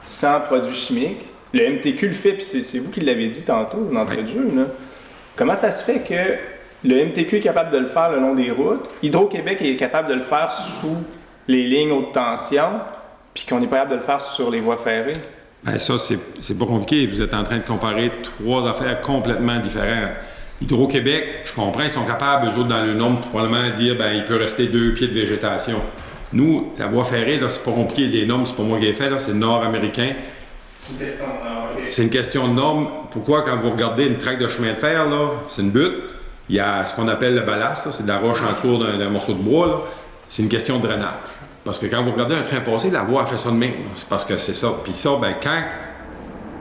sans produits chimiques. Le MTQ le fait, puis c'est vous qui l'avez dit tantôt d'entrée de jeu. Là. Comment ça se fait que le MTQ est capable de le faire le long des routes, Hydro-Québec est capable de le faire sous les lignes haute tension, puis qu'on n'est pas capable de le faire sur les voies ferrées? Bien, ça, c'est pas compliqué. Vous êtes en train de comparer 3 affaires complètement différentes. Hydro-Québec, je comprends, ils sont capables, eux autres, dans le nombre, probablement dire, ben il peut rester 2 pieds de végétation. Nous, la voie ferrée, là, c'est pas compliqué. Les normes, c'est pas moi qui ai fait, là, c'est le nord-américain. C'est une question de normes. Pourquoi, quand vous regardez une traque de chemin de fer, là, c'est une butte, il y a ce qu'on appelle le ballast, là, c'est de la roche en dessous d'un morceau de bois, là. C'est une question de drainage. Parce que quand vous regardez un train passer, la voie a fait ça de même. C'est parce que c'est ça. Puis ça, ben, quand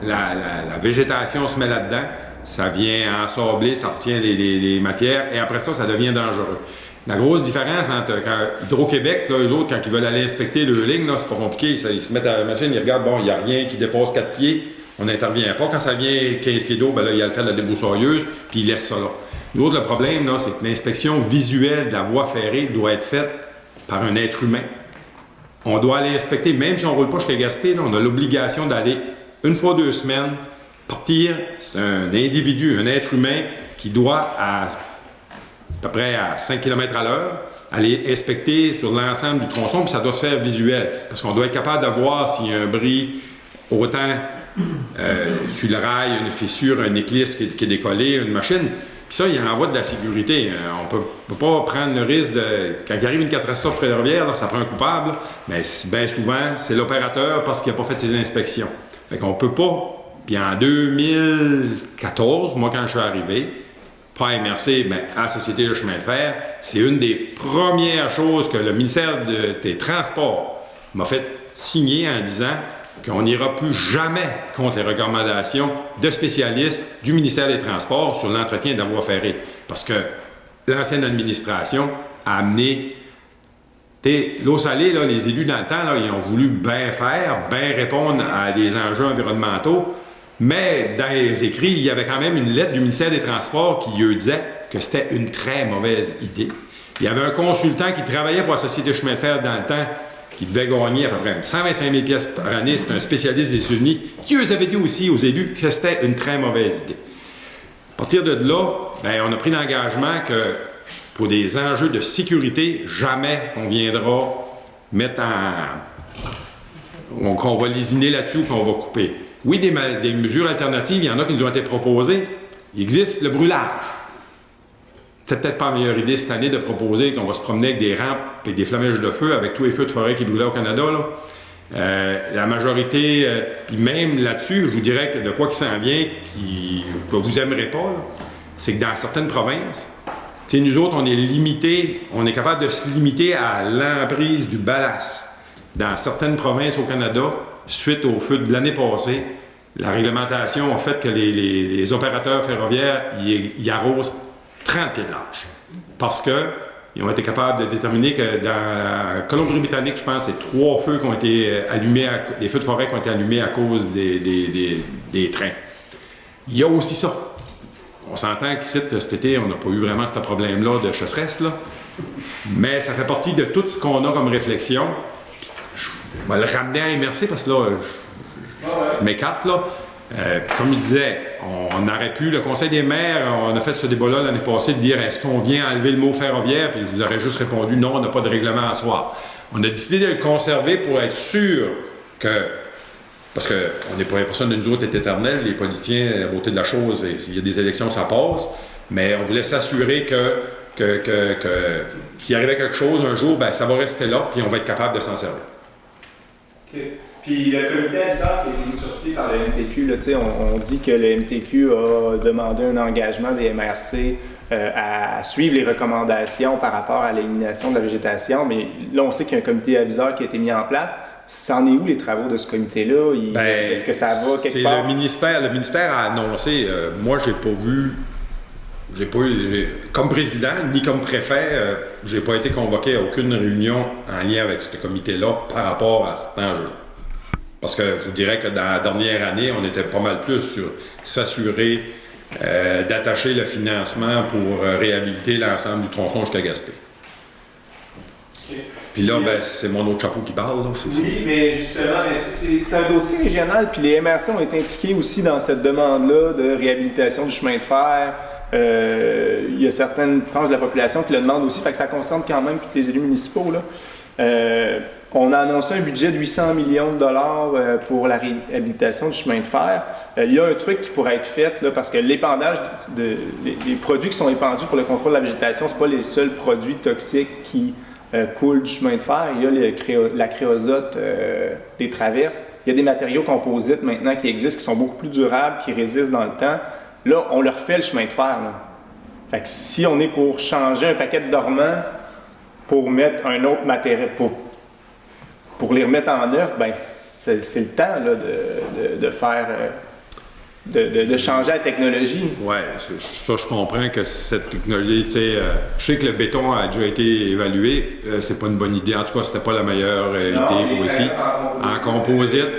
la végétation se met là-dedans, ça vient ensabler, ça retient les matières, et après ça, ça devient dangereux. La grosse différence entre Hydro-Québec, là, eux autres, quand ils veulent aller inspecter leur ligne, là, c'est pas compliqué. Ils se mettent à la machine, ils regardent, bon, il n'y a rien qui dépasse 4 pieds, on n'intervient pas. Quand ça vient 15 pieds d'eau, ben là, il y a le fait de la débroussailleuse, puis ils laissent ça là. Nous autres, le problème, là, c'est que l'inspection visuelle de la voie ferrée doit être faite par un être humain. On doit aller inspecter, même si on ne roule pas jusqu'à Gaspé, là, on a l'obligation d'aller 1 fois 2 semaines, partir. C'est un individu, un être humain qui doit, à peu près à 5 km à l'heure, aller inspecter sur l'ensemble du tronçon, puis ça doit se faire visuel. Parce qu'on doit être capable de voir s'il y a un bris, autant sur le rail, une fissure, un éclisse qui est décollé, une machine. Puis ça, il en va de la sécurité. On peut pas prendre le risque de... Quand il arrive une catastrophe ferroviaire, là, ça prend un coupable, mais bien souvent, c'est l'opérateur parce qu'il n'a pas fait ses inspections. Fait qu'on peut pas... Puis en 2014, moi, quand je suis arrivé, pas à MRC, mais à la Société de chemin de fer, c'est une des premières choses que le ministère des Transports m'a fait signer en disant qu'on n'ira plus jamais contre les recommandations de spécialistes du ministère des Transports sur l'entretien de la voie ferrée. Parce que l'ancienne administration a amené... L'eau salée, là, les élus dans le temps, là, ils ont voulu bien faire, bien répondre à des enjeux environnementaux, mais dans les écrits, il y avait quand même une lettre du ministère des Transports qui eux disait que c'était une très mauvaise idée. Il y avait un consultant qui travaillait pour la Société de chemin de fer dans le temps, qui devait gagner à peu près 125 000 pièces par année. C'est un spécialiste des États-Unis qui eux avait dit aussi aux élus que c'était une très mauvaise idée. À partir de là, bien, on a pris l'engagement que pour des enjeux de sécurité, jamais qu'on viendra mettre qu'on va lésiner là-dessus ou qu'on va couper. Oui, des mesures alternatives, il y en a qui nous ont été proposées. Il existe le brûlage. C'est peut-être pas la meilleure idée cette année de proposer qu'on va se promener avec des rampes et des flamèches de feu avec tous les feux de forêt qui brûlaient au Canada, là. La majorité, puis même là-dessus, je vous dirais que de quoi qui s'en vient, que vous n'aimerez pas, c'est que dans certaines provinces, nous autres, on est limité, on est capable de se limiter à l'emprise du ballast. Dans certaines provinces au Canada, suite au feu de l'année passée, la réglementation a fait que les opérateurs ferroviaires, ils arrosent 30 pieds de large. Parce que ils ont été capables de déterminer que dans la Colombie-Britannique, je pense, c'est 3 feux qui ont été allumés, des feux de forêt qui ont été allumés à cause des trains. Il y a aussi ça. On s'entend qu'ici, cet été, on n'a pas eu vraiment ce problème-là de chasseresse, là. Mais ça fait partie de tout ce qu'on a comme réflexion. Je vais le ramener à MRC parce que là, je m'écarte, là. Comme je disais, on aurait pu, le Conseil des maires, on a fait ce débat-là l'année passée, de dire est-ce qu'on vient enlever le mot ferroviaire, puis je vous aurais juste répondu non, on n'a pas de règlement à soir. On a décidé de le conserver pour être sûr que, parce que personne de nous autres est éternel, les politiciens, la beauté de la chose, s'il y a des élections, ça passe, mais on voulait s'assurer que s'il arrivait quelque chose un jour, ben ça va rester là, puis on va être capable de s'en servir. Okay. Puis le comité aviseur qui a été mis sur pied par le MTQ, là, on dit que le MTQ a demandé un engagement des MRC à suivre les recommandations par rapport à l'élimination de la végétation, mais là on sait qu'il y a un comité aviseur qui a été mis en place. C'en est où les travaux de ce comité-là? Est-ce que ça va quelque part? Le ministère a annoncé, moi j'ai pas vu, comme président ni comme préfet, j'ai pas été convoqué à aucune réunion en lien avec ce comité-là par rapport à cet enjeu. Parce que je vous dirais que dans la dernière année, on était pas mal plus sur s'assurer d'attacher le financement pour réhabiliter l'ensemble du tronçon jusqu'à Gaspé. Okay. Puis là, c'est mon autre chapeau qui parle. Là. Oui, mais justement, c'est un dossier régional, puis les MRC ont été impliqués aussi dans cette demande-là de réhabilitation du chemin de fer. Il y a certaines franges de la population qui le demandent aussi, fait que ça concerne quand même tous les élus municipaux, là. On a annoncé un budget de 800 millions de dollars pour la réhabilitation du chemin de fer. Il y a un truc qui pourrait être fait, là, parce que l'épandage, les produits qui sont épandus pour le contrôle de la végétation, ce pas les seuls produits toxiques qui coulent du chemin de fer. Il y a la créosote des traverses. Il y a des matériaux composites maintenant qui existent, qui sont beaucoup plus durables, qui résistent dans le temps. Là, on leur fait le chemin de fer. Là. Fait que si on est pour changer un paquet de dormants pour mettre un autre matériel, pour les remettre en œuvre, ben c'est le temps là, de faire, de changer la technologie. Oui, ça je comprends que cette technologie, je sais que le béton a déjà été évalué, c'est pas une bonne idée, en tout cas c'était pas la meilleure idée pour ici. En composite,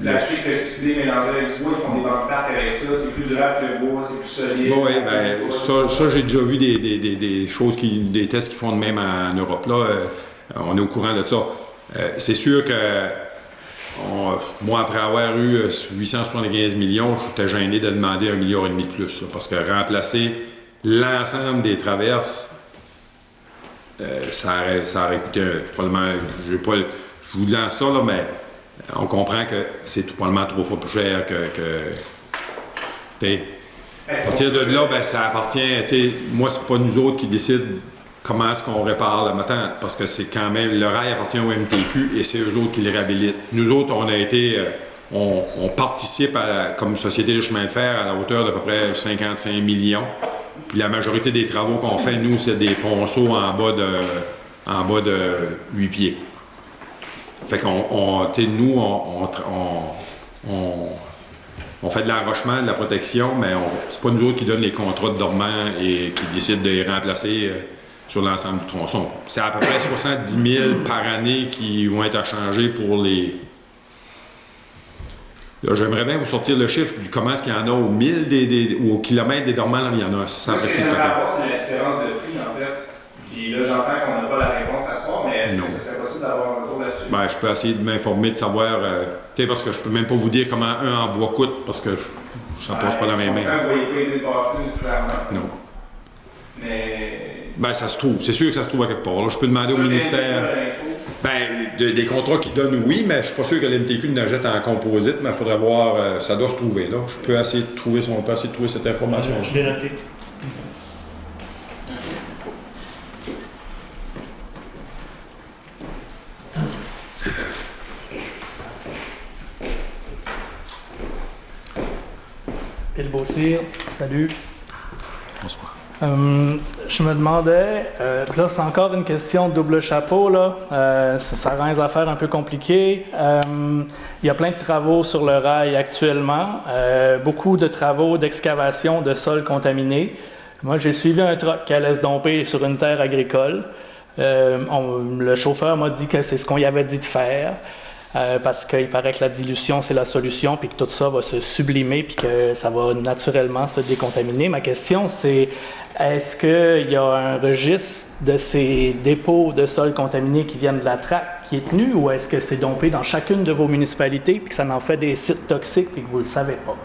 l'acier recyclé mélangé avec du bois, ils font des bancs de parc avec ça, c'est plus durable que le bois, c'est plus solide. Oui, ben, ça j'ai déjà vu des choses, des tests qui font de même en Europe. Là, on est au courant de ça. C'est sûr que moi, après avoir eu 875 millions, j'étais gêné de demander 1,5 million de plus. Là, parce que remplacer l'ensemble des traverses, ça aurait coûté probablement. Je vous lance ça, là, mais on comprend que c'est probablement 3 fois plus cher que à partir de là, ben, ça appartient. Moi, c'est pas nous autres qui décident comment est-ce qu'on répare la matante, parce que c'est quand même, le rail appartient au MTQ et c'est eux autres qui les réhabilitent. Nous autres, on a été, on participe comme Société de chemin de fer à la hauteur d'à peu près 55 millions. Puis la majorité des travaux qu'on fait, nous, c'est des ponceaux en bas de 8 pieds. Fait qu'on, nous, on fait de l'enrochement, de la protection, mais c'est pas nous autres qui donnent les contrats de dormants et qui décident de les remplacer sur l'ensemble du tronçon. C'est à peu près 70 000 par année qui vont être à changer pour les... Là, j'aimerais bien vous sortir le chiffre du comment est-ce qu'il y en a au 1000 ou au kilomètre des dormants, là, il y en a 100 Ce que j'aimerais avoir, c'est la différence de prix, en fait. Puis là, j'entends qu'on n'a pas la réponse à ce soir, mais est-ce que ce serait possible d'avoir un retour là-dessus? Ben, je peux essayer de m'informer, de savoir... parce que je peux même pas vous dire comment un en bois coûte, parce que ça passe pas dans mes mains. Un bois pas été dépassé nécessairement. Non. Mais... Ben, ça se trouve. C'est sûr que ça se trouve à quelque part. Là, je peux demander au ministère... Ben, des contrats qui donnent, oui, mais je suis pas sûr que l'MTQ n'achète en composite, mais il faudrait voir... ça doit se trouver, là. Je peux essayer de trouver, on peut essayer de trouver cette information. Je l'ai noté. Et le Beaucire, salut. Bonsoir. Je me demandais, là c'est encore une question de double chapeau, là. Ça rend les affaires un peu compliquées. Il y a plein de travaux sur le rail actuellement, beaucoup de travaux d'excavation de sols contaminés. Moi, j'ai suivi un truck qui allait se domper sur une terre agricole. Le chauffeur m'a dit que c'est ce qu'on y avait dit de faire. Parce qu'il paraît que la dilution, c'est la solution, puis que tout ça va se sublimer, puis que ça va naturellement se décontaminer. Ma question, c'est est-ce qu'il y a un registre de ces dépôts de sols contaminés qui viennent de la traque qui est tenu, ou est-ce que c'est dompé dans chacune de vos municipalités, puis que ça en fait des sites toxiques, puis que vous ne le savez pas?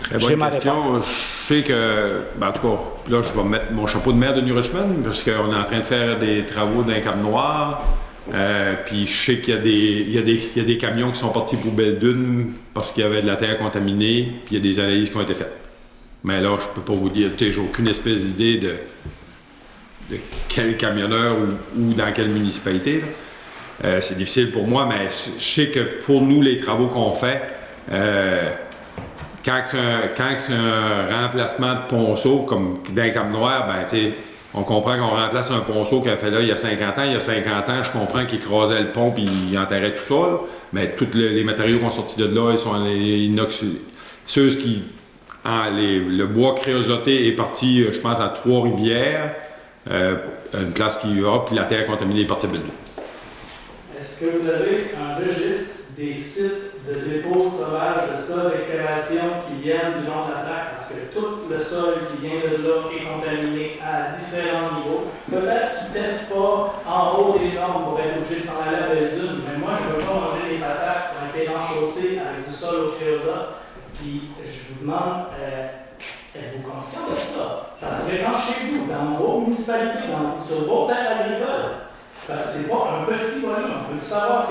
Très bonne question. Je sais que, en tout cas, là, je vais mettre mon chapeau de maire de New Richmond, parce qu'on est en train de faire des travaux dans les Cap Noirs. Puis je sais qu'il y a des camions qui sont partis pour Belledune parce qu'il y avait de la terre contaminée, puis il y a des analyses qui ont été faites. Mais là, je peux pas vous dire, j'ai aucune espèce d'idée de quel camionneur ou dans quelle municipalité. C'est difficile pour moi, mais je sais que pour nous, les travaux qu'on fait, quand c'est un remplacement de ponceau, comme dans les Cap Noirs, ben tu sais, on comprend qu'on remplace un ponceau qu'il a fait là il y a 50 ans. Il y a 50 ans, je comprends qu'il écrasait le pont et il enterrait tout ça. Là. Mais tous les matériaux qui sont sortis de là, ils sont les inox. Ceux qui. Le bois créosoté est parti, je pense, à Trois-Rivières. Une place qui va, puis la terre contaminée est partie de Belledune. Est-ce que vous avez un registre des sites de dépôts sauvages de sol d'excavation qui viennent du long de la traque, parce que tout le sol qui vient de là est contaminé à différents niveaux. Peut-être qu'ils ne testent pas en haut des normes pour être obligés de s'en aller à Belledune, mais moi, je ne veux pas manger des patates qui ont été enchaussées avec du sol au créosote. Puis, je vous demande, êtes-vous conscient de ça? Ça se répand chez vous, dans vos municipalités, sur vos terres agricoles. C'est pas un petit volume. On peut savoir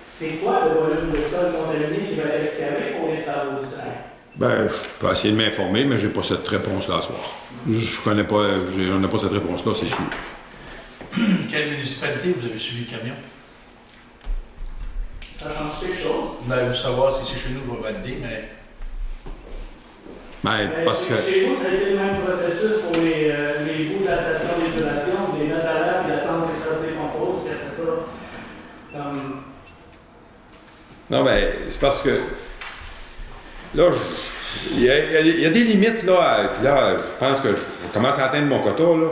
c'est quoi le volume de sol contaminé qui va être excavé pour les travaux du train? Ben, je peux essayer de m'informer, mais j'ai pas cette réponse-là à ce soir. Je connais pas, on n'a pas cette réponse-là, c'est sûr. Quelle municipalité vous avez suivi le camion? Ça change quelque chose? Ben, vous savoir si c'est chez nous, je vais valider, mais... Parce que... Chez vous, ça a été le même processus pour les bouts de la station d'épuration, les mettre à l'air, puis attendre que ça se décompose, puis après ça... Non, ben, c'est parce que... Là, il y a des limites, là, je pense que je commence à atteindre mon quota, là.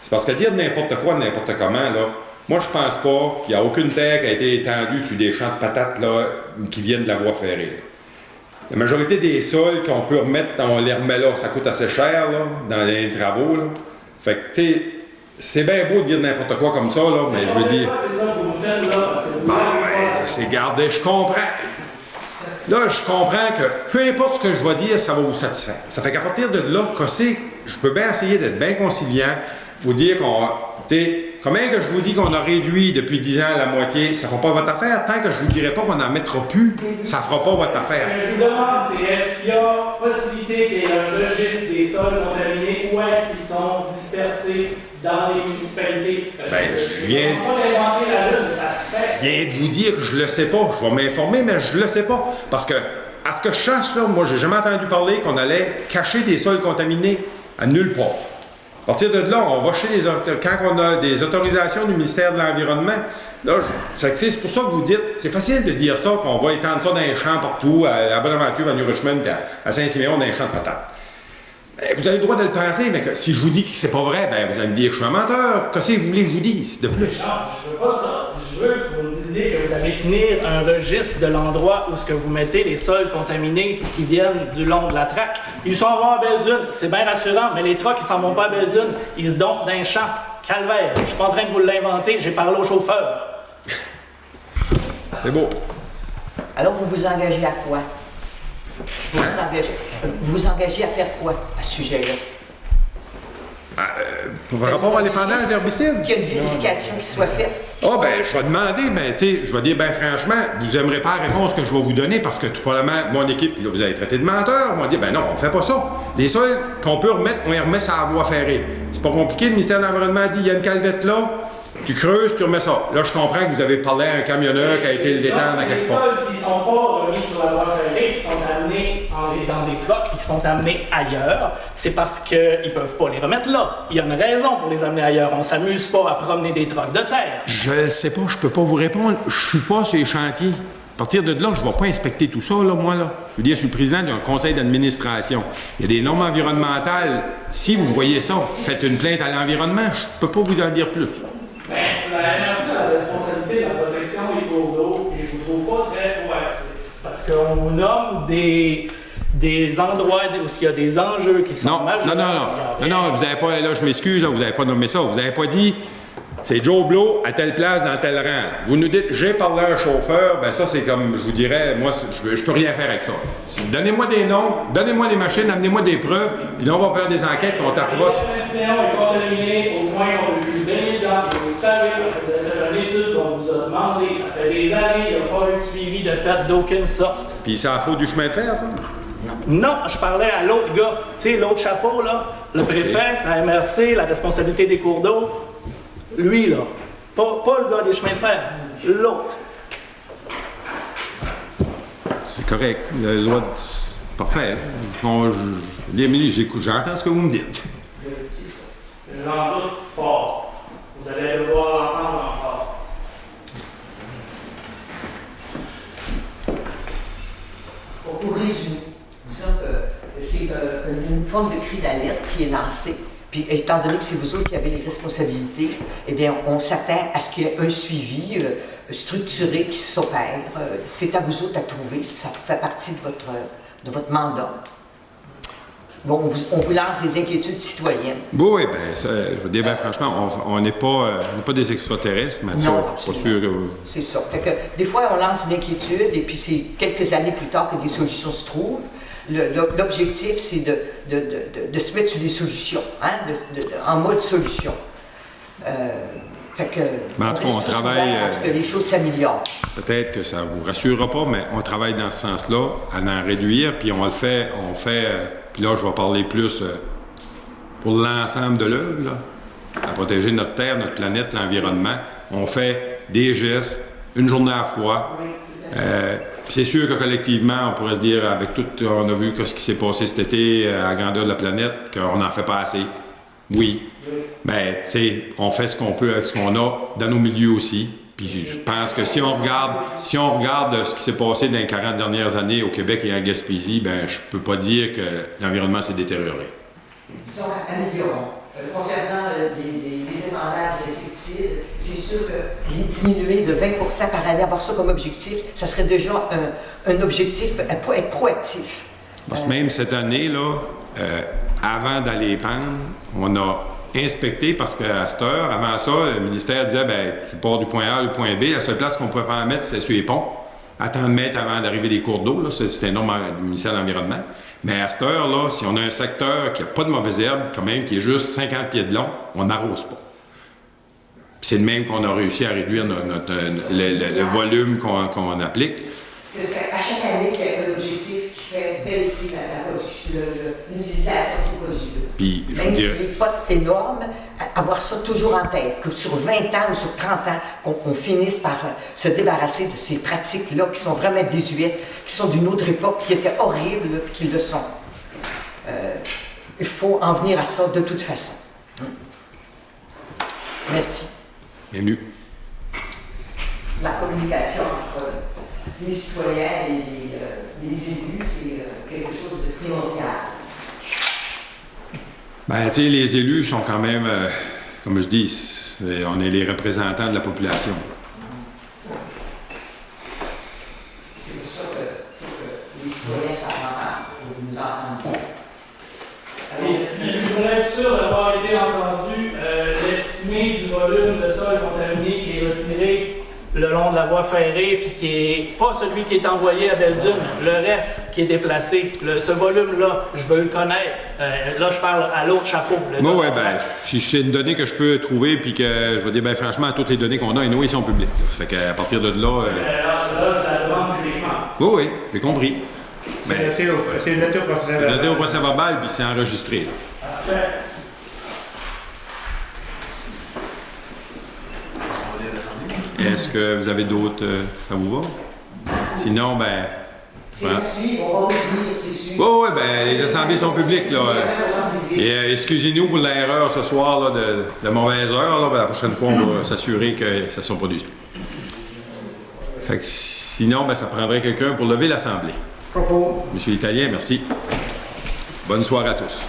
C'est parce que dire n'importe quoi, n'importe comment, là, moi, je pense pas qu'il n'y a aucune terre qui a été étendue sur des champs de patates, là, qui viennent de la voie ferrée, là. La majorité des sols qu'on peut remettre, on les remet là, ça coûte assez cher, là, dans les travaux, là. Fait que, tu sais, c'est bien beau de dire n'importe quoi comme ça, là, mais je veux dire... C'est ça que vous faites, là, parce que vous... c'est gardé, je comprends. Là, je comprends que peu importe ce que je vais dire, ça va vous satisfaire. Ça fait qu'à partir de là, je peux bien essayer d'être bien conciliant, vous dire qu'on... Combien que je vous dis qu'on a réduit depuis 10 ans à la moitié, ça ne fera pas votre affaire. Tant que je ne vous dirai pas qu'on n'en mettra plus, ça ne fera pas votre affaire. Ce que je vous demande, c'est est-ce qu'il y a possibilité qu'il y ait un registre des sols contaminés ou est-ce qu'ils sont dispersés dans les municipalités? Je viens de vous dire que je le sais pas. Je vais m'informer, mais je le sais pas. Parce que, à ce que je cherche, là, moi, j'ai jamais entendu parler qu'on allait cacher des sols contaminés à nulle part. À partir de là, on va quand on a des autorisations du ministère de l'Environnement, là, c'est pour ça que vous dites, c'est facile de dire ça, qu'on va étendre ça dans les champs partout, à Bonaventure, à New Richmond, à Saint-Siméon, dans les champs de patates. Vous avez le droit de le penser, mais si je vous dis que c'est pas vrai, ben vous allez me dire que je suis un menteur. Qu'est-ce que vous voulez que je vous dise de plus? Non, je veux pas ça. Je veux que vous me disiez que vous allez tenir un registre de l'endroit où ce que vous mettez les sols contaminés qui viennent du long de la traque. Ils s'en vont à Belledune, c'est bien rassurant, mais les trucks, ils s'en vont pas à Belledune, ils se dompent dans un champ. Calvaire, je suis pas en train de vous l'inventer, j'ai parlé au chauffeur. C'est beau. Alors, vous vous engagez à quoi? Vous vous engagez à faire quoi à ce sujet-là? Par rapport à l'épandage d'herbicides? Qu'il y ait une vérification qui soit faite. Ah, ben, je vais demander, mais tu sais, je vais dire, ben, franchement, vous n'aimerez pas la réponse que je vais vous donner parce que tout probablement, mon équipe, là, vous avez traité de menteur. On va dire, ben non, on fait pas ça. Les sols qu'on peut remettre, on les remet sur la voie ferrée. C'est pas compliqué, le ministère de l'Environnement dit, il y a une calvette là, tu creuses, tu remets ça. Là, je comprends que vous avez parlé à un camionneur qui a été le détendre à quelque part. Les sols qui ne sont pas remis sur la voie ferrée, qui sont amenés dans des trucks, qui sont amenés ailleurs, c'est parce qu'ils ne peuvent pas les remettre là. Il y a une raison pour les amener ailleurs. On ne s'amuse pas à promener des trucks de terre. Je sais pas, je peux pas vous répondre. Je suis pas sur les chantiers. partir de là, je ne vais pas inspecter tout ça, là, moi. Là. Je veux dire, je suis le président d'un conseil d'administration. Il y a des normes environnementales. Si vous voyez ça, faites une plainte à l'environnement. Je ne peux pas vous en dire plus. Bien, la MRC a la responsabilité de la protection des cours d'eau et je ne vous trouve pas très proactif. Parce qu'on vous nomme des endroits où il y a des enjeux qui sont majeurs. Non, vous n'avez pas, là, je m'excuse, là, vous n'avez pas nommé ça. Vous n'avez pas dit, c'est Joe Blow à telle place, dans tel rang. Vous nous dites, j'ai parlé à un chauffeur, ben ça, c'est comme, je vous dirais, moi, je peux rien faire avec ça. Donnez-moi des noms, donnez-moi des machines, amenez-moi des preuves, puis là, on va faire des enquêtes, puis on t'approche. L'installation est contaminée au point qu'on a vu bien évident. Vous le savez, parce que vous avez fait une étude qu'on vous a demandé. Ça fait des années, il n'y a pas eu de suivi de fait d'aucune sorte. Puis c'est à la faute du chemin de fer, ça? Non, je parlais à l'autre gars. Tu sais, l'autre chapeau, là, le préfet, la MRC, la responsabilité des cours d'eau. Lui, là. Pas le gars des chemins de fer. L'autre. C'est correct. La loi... Parfait. J'entends ce que vous me dites. J'en doute fort. Vous allez devoir l'entendre encore. Pour résumer, disons que c'est une forme de cri d'alerte qui est lancée. Puis, étant donné que c'est vous autres qui avez les responsabilités, eh bien, on s'attend à ce qu'il y ait un suivi structuré qui s'opère. C'est à vous autres à trouver, ça fait partie de votre mandat. Bon, on vous lance des inquiétudes citoyennes. Oui, bien, je veux dire, ben, franchement, on n'est pas des extraterrestres, mais non, pas sûr que... C'est ça. Fait que, des fois, on lance une inquiétude, et puis c'est quelques années plus tard que des solutions se trouvent. L'objectif, c'est de se mettre sur des solutions, hein, en mode solution. Fait que, en tout cas, on travaille... Parce que les choses s'améliorent. Peut-être que ça ne vous rassurera pas, mais on travaille dans ce sens-là, à en réduire, puis on fait... puis là, je vais parler plus pour l'ensemble de l'œuvre, là, à protéger notre terre, notre planète, l'environnement. On fait des gestes, une journée à la fois. C'est sûr que collectivement, on pourrait se dire, avec tout, on a vu ce qui s'est passé cet été à la grandeur de la planète, qu'on n'en fait pas assez. Oui. Mais, tu sais, on fait ce qu'on peut avec ce qu'on a dans nos milieux aussi. Puis je pense que si on regarde ce qui s'est passé dans les 40 dernières années au Québec et en Gaspésie, ben je peux pas dire que l'environnement s'est détérioré. Disons, améliorons. Concernant les épandages d'insecticides, c'est sûr que les diminuer de 20% par année, avoir ça comme objectif, ça serait déjà un objectif, être proactif. Parce que même cette année, là, avant d'aller pendre, on a inspecté parce qu'à cette heure, avant ça, le ministère disait, ben tu pars du point A au point B, la seule place qu'on pouvait pas en mettre, c'était sur les ponts. Attendre de mettre avant d'arriver des cours d'eau, là, c'était énorme du ministère de l'Environnement. Mais à cette heure, là, si on a un secteur qui n'a pas de mauvaises herbes, quand même, qui est juste 50 pieds de long, on n'arrose pas. C'est le même qu'on a réussi à réduire le volume qu'on applique. C'est à chaque année qu'il y a un objectif qui fait baisser l'utilisation de ces produits. Puis, je veux même dire... si c'est pas énorme, avoir ça toujours en tête, que sur 20 ans ou sur 30 ans, qu'on finisse par se débarrasser de ces pratiques-là qui sont vraiment désuètes, qui sont d'une autre époque, qui étaient horribles, puis qui le sont. Il faut en venir à ça de toute façon. Merci. Bienvenue. La communication entre les citoyens et les élus, c'est quelque chose de primordial. Ben, tu sais, les élus sont quand même, comme je dis, on est les représentants de la population. C'est pour ça que les citoyens soient entendus, que vous nous entendiez. Je voudrais être sûr d'avoir été entendu. L'estimé du volume de sol contaminé qui est retiré le long de la voie ferrée, puis qui est pas celui qui est envoyé à Belle-Dune, le reste qui est déplacé. Ce volume-là, je veux le connaître. Là, je parle à l'autre chapeau. Oui, ben, si c'est une donnée que je peux trouver, puis que je vais dire, ben, franchement, toutes les données qu'on a, ils sont publiques. Là. Ça fait qu'à partir de là. Là, je la demande publiquement. Oui, j'ai compris. C'est noté au procès verbal. C'est noté au procès verbal, puis c'est enregistré. Là. Parfait. Est-ce que vous avez d'autres... ça vous va? Sinon, ben... C'est suivi, on va oublier, c'est suivi. Oui, ben, les assemblées sont publiques, là. Et excusez-nous pour l'erreur ce soir, là, de mauvaise heure, là. Ben, la prochaine fois, on va s'assurer que ça ne soit produit. Fait que sinon, ben, ça prendrait quelqu'un pour lever l'Assemblée. Je propose. Monsieur l'Italien, merci. Bonne soirée à tous.